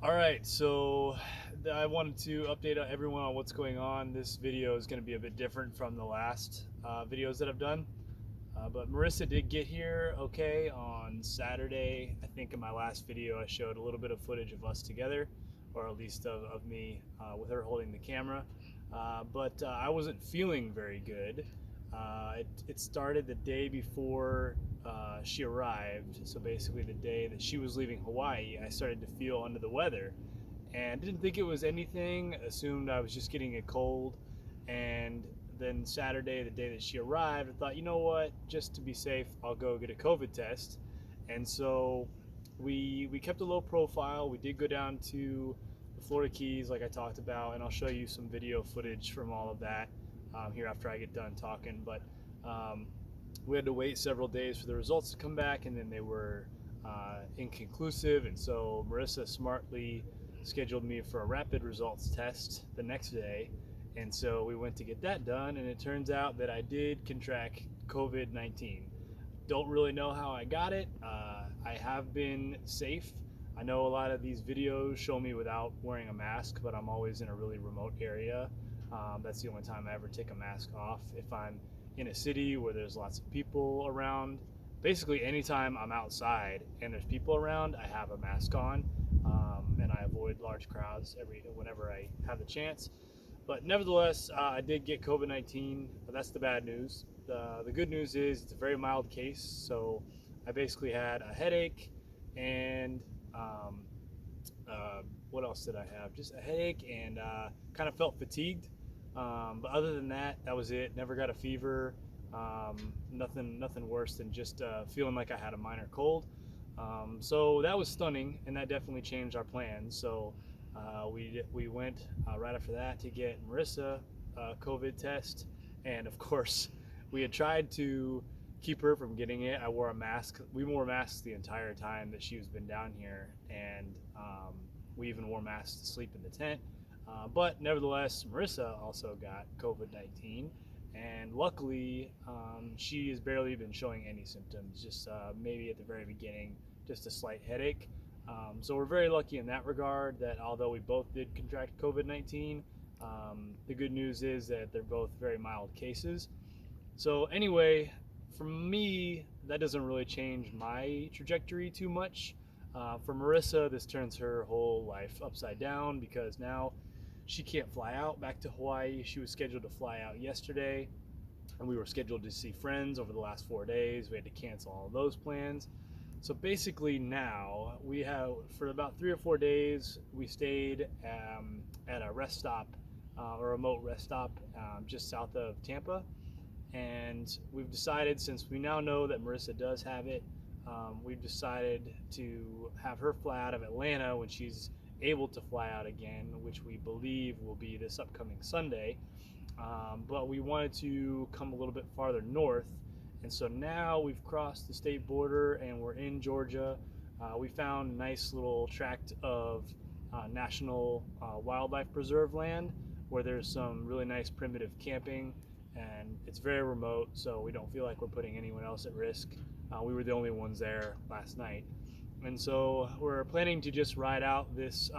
All right, so I wanted to update everyone on what's going on. This video is going to be a bit different from the last videos that I've done. But Marissa did get here okay on Saturday. I think in my last video I showed a little bit of footage of us together, or at least of me with her holding the camera. But I wasn't feeling very good. It started the day before she arrived. So basically, the day that she was leaving Hawaii, I started to feel under the weather and didn't think it was anything. Assumed I was just getting a cold. And then Saturday, the day that she arrived, I thought, you know what, just to be safe, I'll go get a COVID test. And so we kept a low profile. We did go down to the Florida Keys, like I talked about, and I'll show you some video footage from all of that here after I get done talking. But um, we had to wait several days for the results to come back, and then they were inconclusive. And so Marissa smartly scheduled me for a rapid results test the next day. And so we went to get that done, and it turns out that I did contract COVID 19. Don't really know how I got it. I have been safe. I know a lot of these videos show me without wearing a mask, but I'm always in a really remote area. That's the only time I ever take a mask off. If I'm in a city where there's lots of people around, basically anytime I'm outside and there's people around, I have a mask on, and I avoid large crowds whenever I have the chance. But nevertheless, I did get COVID 19. That's the bad news. The good news is it's a very mild case. So I basically had a headache and um, what else did I have? Just a headache and kind of felt fatigued. But other than that, that was it. Never got a fever. Nothing worse than just feeling like I had a minor cold. So that was stunning, and that definitely changed our plans. So we went right after that to get Marissa a COVID test, and of course, we had tried to keep her from getting it. I wore a mask. We wore masks the entire time that she's been down here, and we even wore masks to sleep in the tent. But nevertheless, Marissa also got COVID 19, and luckily, she has barely been showing any symptoms, just maybe at the very beginning, just a slight headache. So we're very lucky in that regard that although we both did contract COVID 19, the good news is that they're both very mild cases. So, anyway, for me, that doesn't really change my trajectory too much. For Marissa, this turns her whole life upside down because now she can't fly out back to Hawaii. She was scheduled to fly out yesterday, and we were scheduled to see friends over the last 4 days. We had to cancel all of those plans. So basically, now we have, for about 3 or 4 days, we stayed at a rest stop, a remote rest stop just south of Tampa. And we've decided, since we now know that Marissa does have it, we've decided to have her fly out of Atlanta when she's able to fly out again, which we believe will be this upcoming Sunday. But we wanted to come a little bit farther north, and so now we've crossed the state border and we're in Georgia. We found a nice little tract of national wildlife preserve land where there's some really nice primitive camping, and it's very remote, so we don't feel like we're putting anyone else at risk. We were the only ones there last night. And so we're planning to just ride out this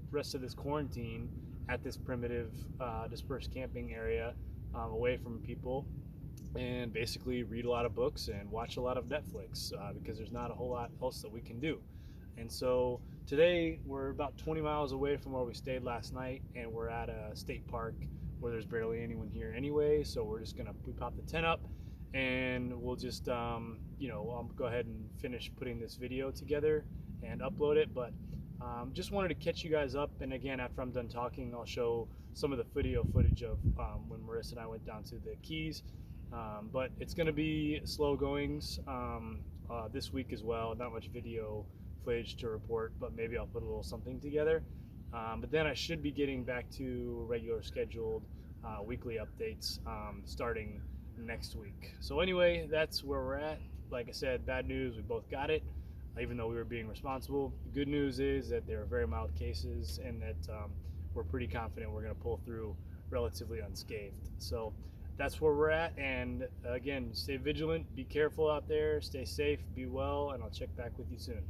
rest of this quarantine at this primitive dispersed camping area, away from people, and basically read a lot of books and watch a lot of Netflix because there's not a whole lot else that we can do. And so today we're about 20 miles away from where we stayed last night, and we're at a state park where there's barely anyone here anyway. So we're just gonna we pop the tent up, and we'll just I'll go ahead and finish putting this video together and upload it. But just wanted to catch you guys up, and again, after I'm done talking, I'll show some of the video footage of when Marissa and I went down to the Keys. But it's going to be slow goings this week as well. Not much video footage to report, but maybe I'll put a little something together. But then I should be getting back to regular scheduled weekly updates starting next week. So anyway, that's where we're at. Like I said, bad news, we both got it, even though we were being responsible. The good news is that they are very mild cases, and that we're pretty confident we're going to pull through relatively unscathed. So that's where we're at. And again, stay vigilant, be careful out there, stay safe, be well, and I'll check back with you soon.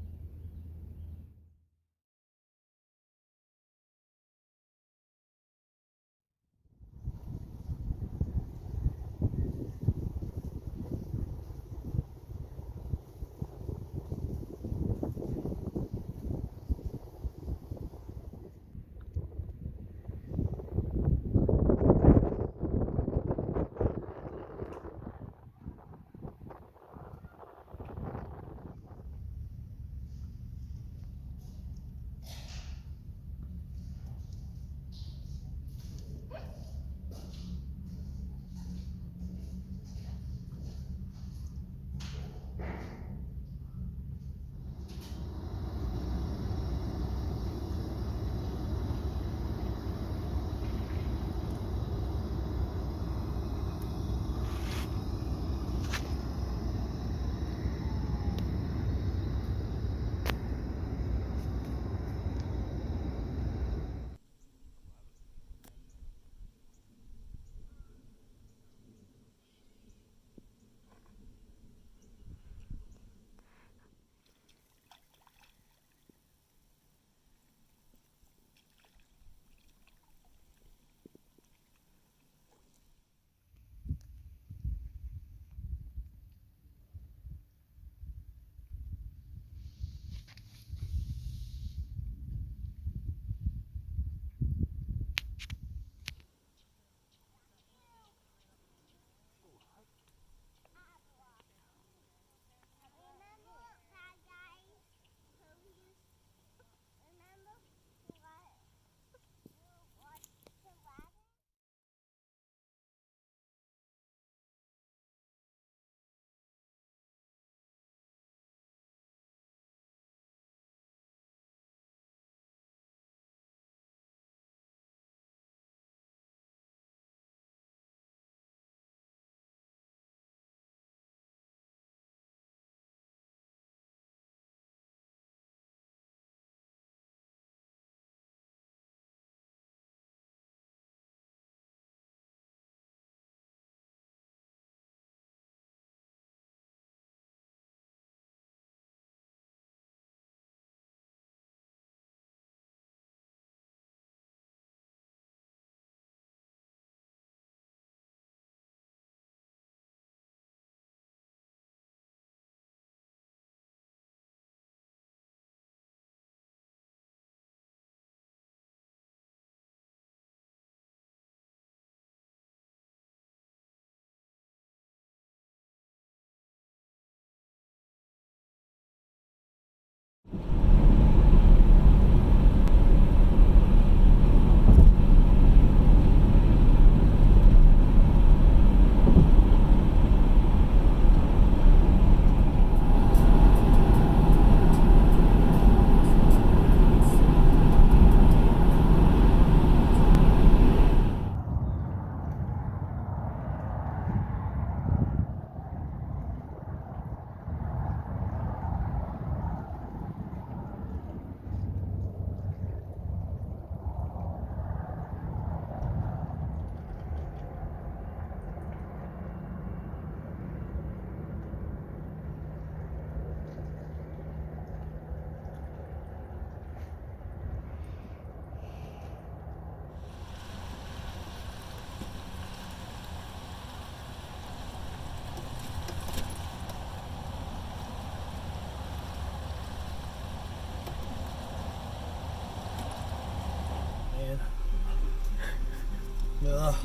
Ugh.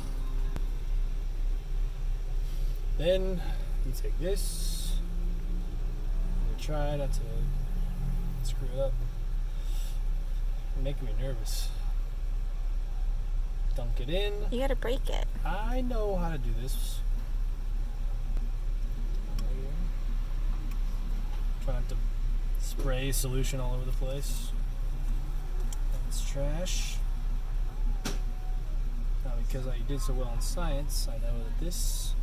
Then you take this. You try not to screw it up. You're making me nervous. Dunk it in. You gotta break it. I know how to do this. Try not to spray solution all over the place. That's trash. Now, because I did so well in science, I know that this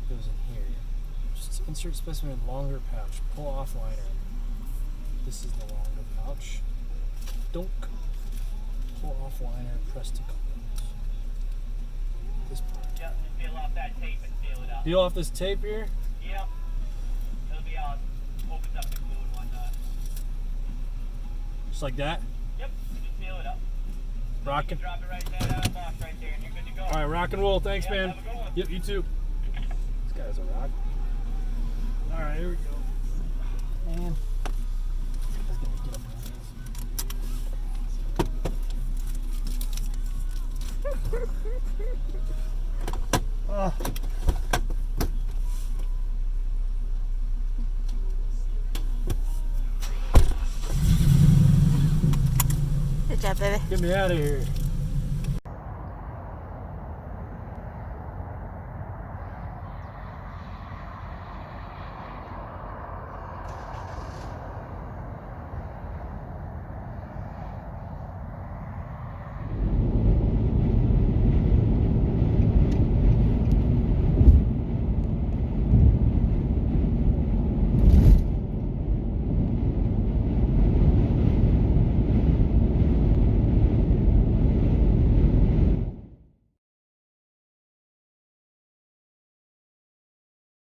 goes in here. Just insert specimen in longer pouch. Pull off liner. This is the longer pouch. Dunk. Pull off liner. Press to close. This part. Yep, just peel off that tape and seal it up. Peel off this tape here. Yep. It'll be all opens up the glue and whatnot. Just like that. Yep, just seal it up. Rockin'. Drop it right in that box right there and you're good to go. Alright, rock and roll. Thanks, man. Have a good one. Yep, you too. This guy's a rock. Alright, here we go. Man. That's gonna get up my knees. Good job, baby. Get me out of here.